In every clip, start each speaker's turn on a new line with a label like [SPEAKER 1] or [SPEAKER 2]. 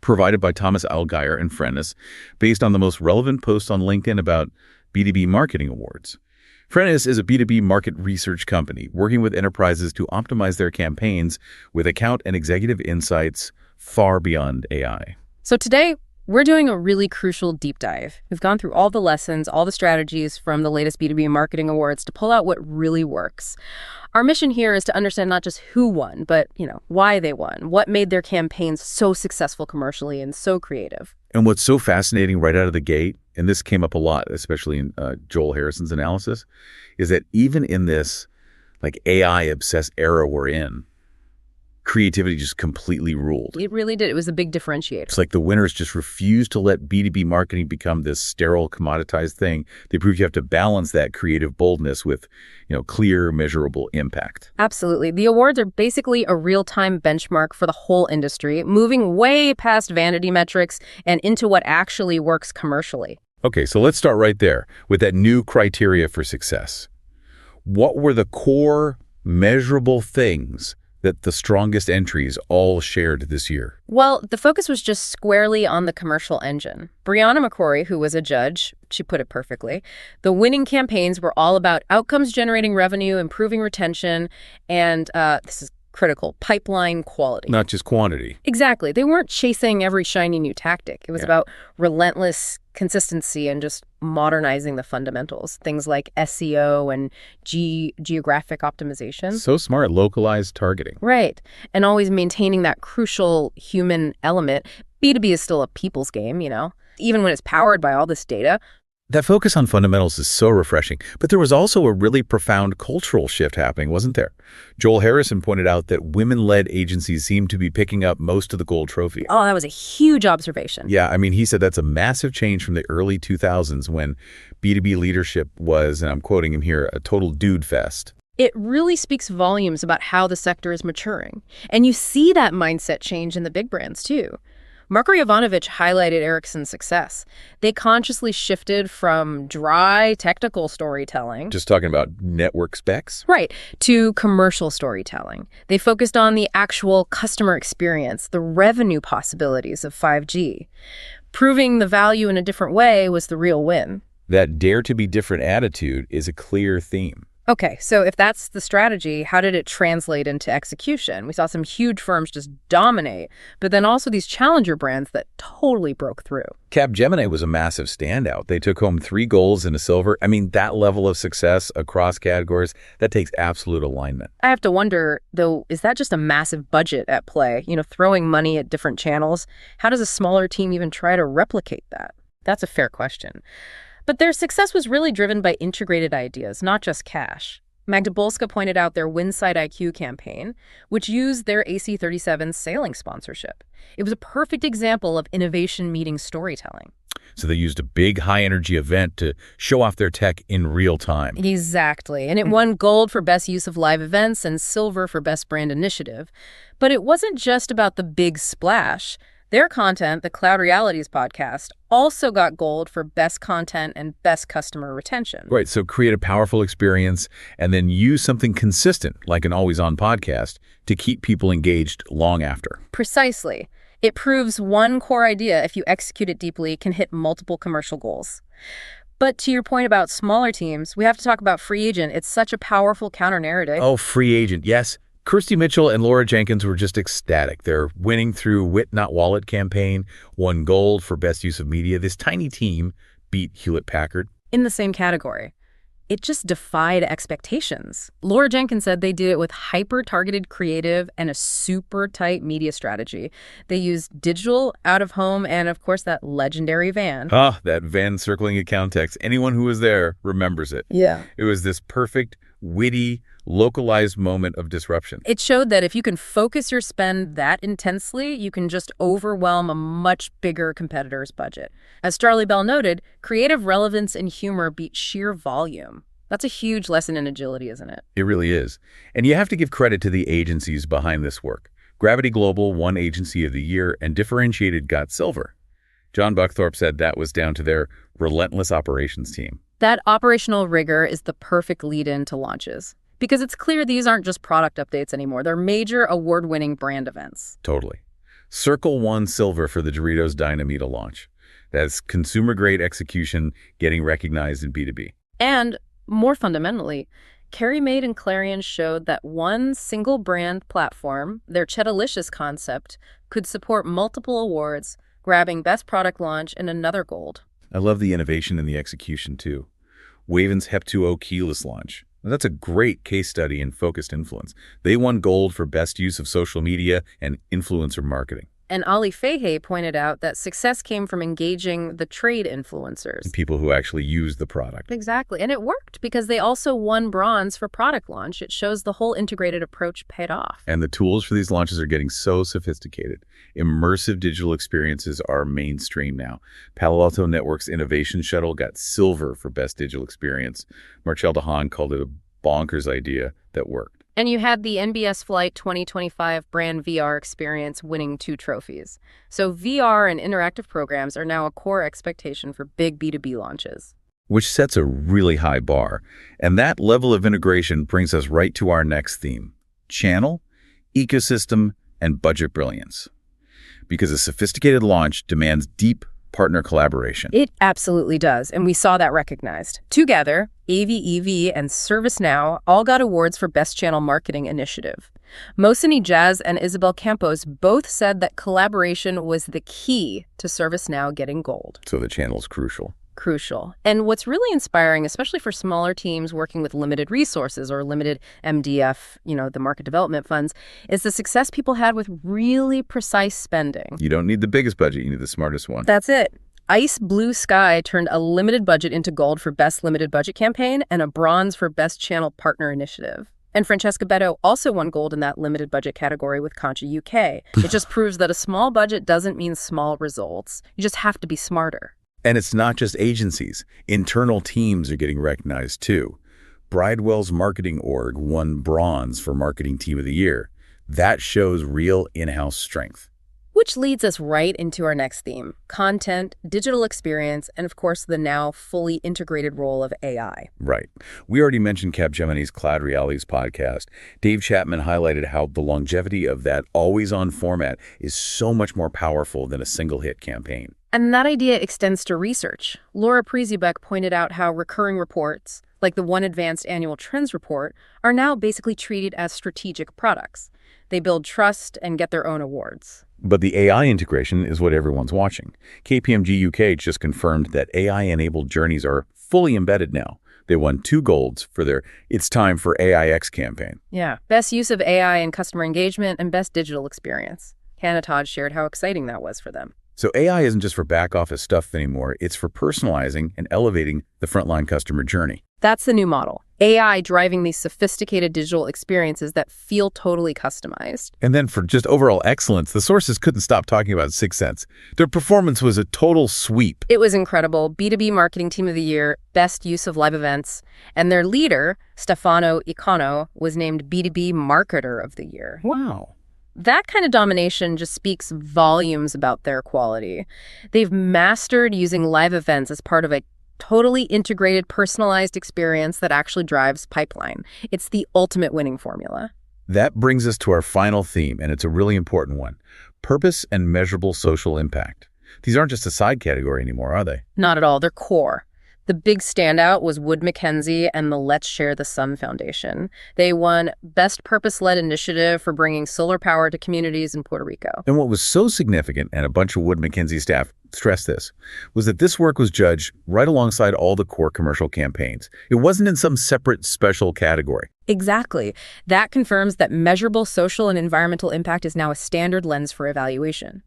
[SPEAKER 1] provided by Thomas Allgeier and Frennis, based on the most relevant posts on LinkedIn about B2B Marketing Awards. Frennis is a B2B market research company working with enterprises to optimize their campaigns with account and executive insights far beyond AI.
[SPEAKER 2] So today, we're doing a really crucial deep dive. We've gone through all the lessons, all the strategies from the latest B2B Marketing Awards to pull out what really works. Our mission here is to understand not just who won, but, why they won, what made their campaigns so successful commercially and so creative.
[SPEAKER 1] And what's so fascinating right out of the gate, and this came up a lot, especially in Joel Harrison's analysis, is that even in this AI-obsessed era we're in, creativity just completely ruled.
[SPEAKER 2] It really did. It was a big differentiator.
[SPEAKER 1] It's like the winners just refused to let B2B marketing become this sterile, commoditized thing. They proved you have to balance that creative boldness with, clear, measurable impact.
[SPEAKER 2] Absolutely. The awards are basically a real-time benchmark for the whole industry, moving way past vanity metrics and into what actually works commercially.
[SPEAKER 1] Okay, so let's start right there with that new criteria for success. What were the core measurable things that the strongest entries all shared this year?
[SPEAKER 2] Well, the focus was just squarely on the commercial engine. Brianna McCrory, who was a judge, she put it perfectly. The winning campaigns were all about outcomes generating revenue, improving retention, and this is critical, pipeline quality.
[SPEAKER 1] Not just quantity.
[SPEAKER 2] Exactly. They weren't chasing every shiny new tactic. It was about relentless consistency and just modernizing the fundamentals, things like SEO and geographic optimization.
[SPEAKER 1] So smart, localized targeting.
[SPEAKER 2] Right. And always maintaining that crucial human element. B2B is still a people's game, even when it's powered by all this data.
[SPEAKER 1] That focus on fundamentals is so refreshing, but there was also a really profound cultural shift happening, wasn't there? Joel Harrison pointed out that women-led agencies seem to be picking up most of the gold trophy.
[SPEAKER 2] Oh, that was a huge observation.
[SPEAKER 1] Yeah, he said that's a massive change from the early 2000s when B2B leadership was, and I'm quoting him here, a total dude fest.
[SPEAKER 2] It really speaks volumes about how the sector is maturing. And you see that mindset change in the big brands, too. Marko Jovanovic highlighted Ericsson's success. They consciously shifted from dry technical storytelling,
[SPEAKER 1] just talking about network specs,
[SPEAKER 2] right, to commercial storytelling. They focused on the actual customer experience, the revenue possibilities of 5G. Proving the value in a different way was the real win.
[SPEAKER 1] That dare to be different attitude is a clear theme.
[SPEAKER 2] Okay, so if that's the strategy, how did it translate into execution? We saw some huge firms just dominate, but then also these challenger brands that totally broke through.
[SPEAKER 1] Capgemini was a massive standout. They took home 3 golds and a silver. That level of success across categories, that takes absolute alignment.
[SPEAKER 2] I have to wonder, though, is that just a massive budget at play? Throwing money at different channels? How does a smaller team even try to replicate that? That's a fair question. But their success was really driven by integrated ideas, not just cash. Magda Bolska pointed out their Winside IQ campaign, which used their AC-37 sailing sponsorship. It was a perfect example of innovation meeting storytelling.
[SPEAKER 1] So they used a big, high-energy event to show off their tech in real time.
[SPEAKER 2] Exactly. And it won gold for best use of live events and silver for best brand initiative. But it wasn't just about the big splash. Their content, the Cloud Realities podcast, also got gold for best content and best customer retention.
[SPEAKER 1] Right, so create a powerful experience and then use something consistent, like an always-on podcast, to keep people engaged long after.
[SPEAKER 2] Precisely. It proves one core idea, if you execute it deeply, can hit multiple commercial goals. But to your point about smaller teams, we have to talk about Free Agent. It's such a powerful counter-narrative.
[SPEAKER 1] Oh, Free Agent, yes. Kirsty Mitchell and Laura Jenkins were just ecstatic. They're winning through Wit Not Wallet campaign, won gold for best use of media. This tiny team beat Hewlett-Packard.
[SPEAKER 2] In the same category. It just defied expectations. Laura Jenkins said they did it with hyper-targeted creative and a super tight media strategy. They used digital, out-of-home, and of course that legendary van.
[SPEAKER 1] That van circling account text. Anyone who was there remembers it.
[SPEAKER 2] Yeah.
[SPEAKER 1] It was this perfect, witty, localized moment of disruption.
[SPEAKER 2] It showed that if you can focus your spend that intensely, you can just overwhelm a much bigger competitor's budget. As Charlie Bell noted, creative relevance and humor beat sheer volume. That's a huge lesson in agility, isn't it?
[SPEAKER 1] It really is. And you have to give credit to the agencies behind this work. Gravity Global won Agency of the Year and Differentiated got silver. John Buckthorpe said that was down to their relentless operations team.
[SPEAKER 2] That operational rigor is the perfect lead-in to launches. Because it's clear these aren't just product updates anymore. They're major award-winning brand events.
[SPEAKER 1] Totally. Circle won silver for the Doritos Dynamita launch. That's consumer-grade execution getting recognized in B2B.
[SPEAKER 2] And more fundamentally, Carrie Made and Clarion showed that one single brand platform, their Cheddalicious concept, could support multiple awards, grabbing Best Product Launch and another gold.
[SPEAKER 1] I love the innovation in the execution, too. Waven's Hep2O keyless launch. That's a great case study in focused influence. They won gold for best use of social media and influencer marketing.
[SPEAKER 2] And Ali Fahey pointed out that success came from engaging the trade influencers.
[SPEAKER 1] People who actually use the product.
[SPEAKER 2] Exactly. And it worked because they also won bronze for product launch. It shows the whole integrated approach paid off.
[SPEAKER 1] And the tools for these launches are getting so sophisticated. Immersive digital experiences are mainstream now. Palo Alto Network's Innovation Shuttle got silver for best digital experience. Marcel DeHaan called it a bonkers idea that worked.
[SPEAKER 2] And you had the NBS Flight 2025 brand VR experience winning 2 trophies. So VR and interactive programs are now a core expectation for big B2B launches.
[SPEAKER 1] Which sets a really high bar. And that level of integration brings us right to our next theme: channel, ecosystem, and budget brilliance. Because a sophisticated launch demands deep partner collaboration.
[SPEAKER 2] It absolutely does, and we saw that recognized. Together, AV, and ServiceNow all got awards for Best Channel Marketing Initiative. Mohseni Jazz and Isabel Campos both said that collaboration was the key to ServiceNow getting gold.
[SPEAKER 1] So the channel's crucial.
[SPEAKER 2] Crucial. And what's really inspiring, especially for smaller teams working with limited resources or limited MDF, the market development funds, is the success people had with really precise spending.
[SPEAKER 1] You don't need the biggest budget, you need the smartest one.
[SPEAKER 2] That's it. Ice Blue Sky turned a limited budget into gold for Best Limited Budget Campaign and a bronze for Best Channel Partner Initiative. And Francesca Beto also won gold in that limited budget category with Concha UK. It just proves that a small budget doesn't mean small results. You just have to be smarter.
[SPEAKER 1] And it's not just agencies. Internal teams are getting recognized, too. Bridewell's marketing org won bronze for Marketing Team of the Year. That shows real in-house strength.
[SPEAKER 2] Which leads us right into our next theme: content, digital experience, and of course the now fully integrated role of AI.
[SPEAKER 1] Right. We already mentioned Capgemini's Cloud Realities podcast. Dave Chapman highlighted how the longevity of that always-on format is so much more powerful than a single-hit campaign.
[SPEAKER 2] And that idea extends to research. Laura Priesbeck pointed out how recurring reports, like the One Advanced Annual Trends Report, are now basically treated as strategic products. They build trust and get their own awards.
[SPEAKER 1] But the AI integration is what everyone's watching. KPMG UK just confirmed that AI-enabled journeys are fully embedded now. They won 2 golds for their It's Time for AIX campaign.
[SPEAKER 2] Yeah, best use of AI in customer engagement and best digital experience. Hannah Todd shared how exciting that was for them.
[SPEAKER 1] So AI isn't just for back-office stuff anymore. It's for personalizing and elevating the frontline customer journey.
[SPEAKER 2] That's the new model. AI driving these sophisticated digital experiences that feel totally customized.
[SPEAKER 1] And then for just overall excellence, the sources couldn't stop talking about 6 Sense. Their performance was a total sweep.
[SPEAKER 2] It was incredible. B2B Marketing Team of the Year, Best Use of Live Events, and their leader, Stefano Icano, was named B2B Marketer of the Year.
[SPEAKER 1] Wow.
[SPEAKER 2] That kind of domination just speaks volumes about their quality. They've mastered using live events as part of a totally integrated, personalized experience that actually drives pipeline. It's the ultimate winning formula.
[SPEAKER 1] That brings us to our final theme, and it's a really important one: purpose and measurable social impact. These aren't just a side category anymore, are they?
[SPEAKER 2] Not at all. They're core. The big standout was Wood Mackenzie and the Let's Share the Sun Foundation. They won Best Purpose-Led Initiative for bringing solar power to communities in Puerto Rico.
[SPEAKER 1] And what was so significant, and a bunch of Wood Mackenzie staff stressed this, was that this work was judged right alongside all the core commercial campaigns. It wasn't in some separate special category.
[SPEAKER 2] Exactly. That confirms that measurable social and environmental impact is now a standard lens for evaluation.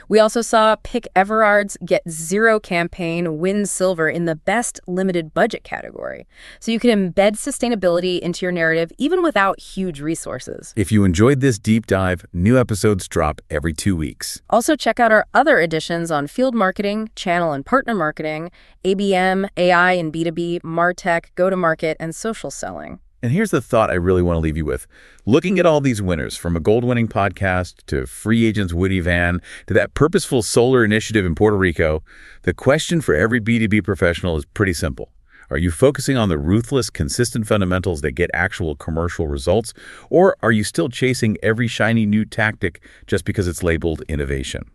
[SPEAKER 2] We also saw Pick Everard's Get Zero campaign win silver in the Best Limited Budget category. So you can embed sustainability into your narrative even without huge resources.
[SPEAKER 1] If you enjoyed this deep dive, new episodes drop every 2 weeks.
[SPEAKER 2] Also check out our other editions on field marketing, channel and partner marketing, ABM, AI and B2B, MarTech, go-to-market, and social selling.
[SPEAKER 1] And here's the thought I really want to leave you with. Looking at all these winners, from a gold-winning podcast to Free Agent's witty van to that purposeful solar initiative in Puerto Rico, the question for every B2B professional is pretty simple. Are you focusing on the ruthless, consistent fundamentals that get actual commercial results, or are you still chasing every shiny new tactic just because it's labeled innovation?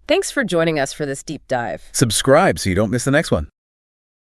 [SPEAKER 2] Thanks for joining us for this deep dive.
[SPEAKER 1] Subscribe so you don't miss the next one.